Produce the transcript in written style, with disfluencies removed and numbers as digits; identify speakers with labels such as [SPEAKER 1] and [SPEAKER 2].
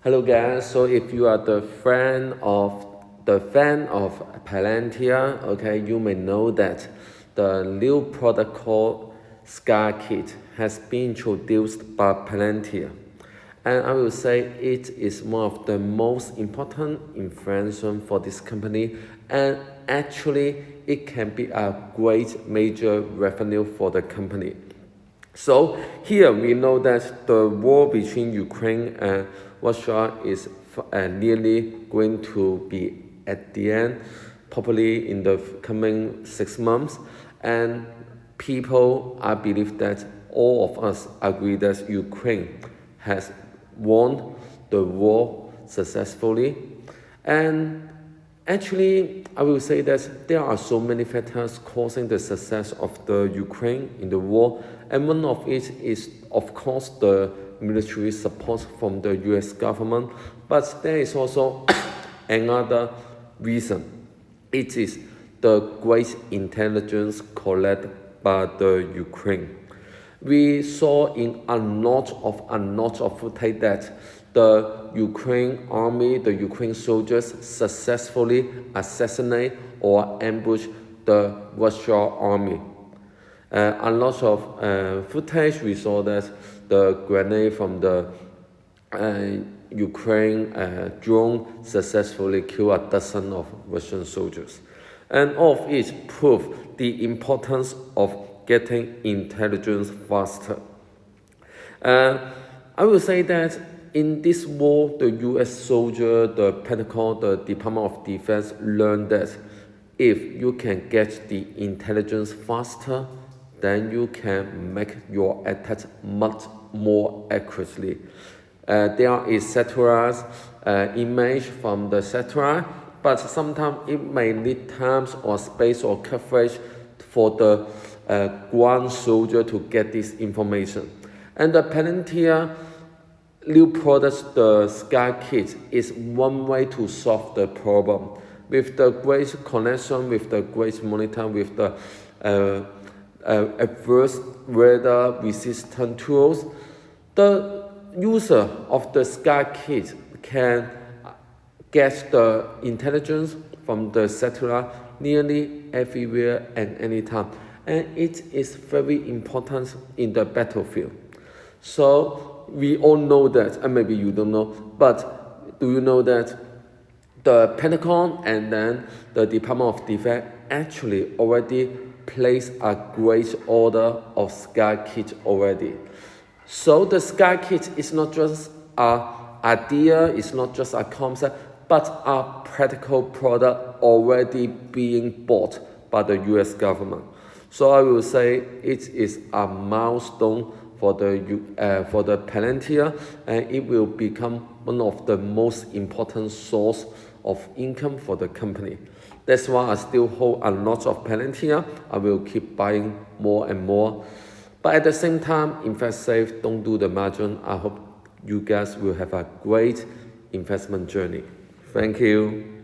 [SPEAKER 1] Hello guys, so if you are the fan of Palantir, okay, you may know that the new product called Skykit has been introduced by Palantir. And I will say it is one of the most important inventions for this company, and actually it can be a great major revenue for the company. So here we know that the war between Ukraine and Russia is nearly going to be at the end, probably in the coming 6 months. And I believe that all of us agree that Ukraine has won the war successfully. And actually, I will say that there are so many factors causing the success of the Ukraine in the war, and one of it is, of course, the military support from the US government, but there is also another reason. It is the great intelligence collected by the Ukraine. We saw in a lot of footage that the Ukraine army, the Ukraine soldiers successfully assassinate or ambush the Russian army. A lot of footage we saw that the grenade from the Ukraine drone successfully killed a dozen of Russian soldiers. And all of it proved the importance of getting intelligence faster. I will say that in this war, the US soldier, the Pentagon, the Department of Defense learned that if you can get the intelligence faster, then you can make your attack much more accurately. There is satellite image from the satellite, but sometimes it may need times or space or coverage for the ground soldier to get this information. And the Palantir new product, the Skykit, is one way to solve the problem. With the great connection, with the great monitor, with the adverse weather resistant tools, the user of the Skykit can get the intelligence from the satellite nearly everywhere and anytime. And it is very important in the battlefield. So we all know that, and maybe you don't know, but do you know that the Pentagon and then the Department of Defense actually already placed a great order of Skykit already. So the Skykit is not just an idea, it's not just a concept, but a practical product already being bought by the US government. So I will say it is a milestone for the Palantir, and it will become one of the most important source of income for the company. That's why I still hold a lot of Palantir. I will keep buying more and more. But at the same time, invest safe, don't do the margin. I hope you guys will have a great investment journey. Thank you.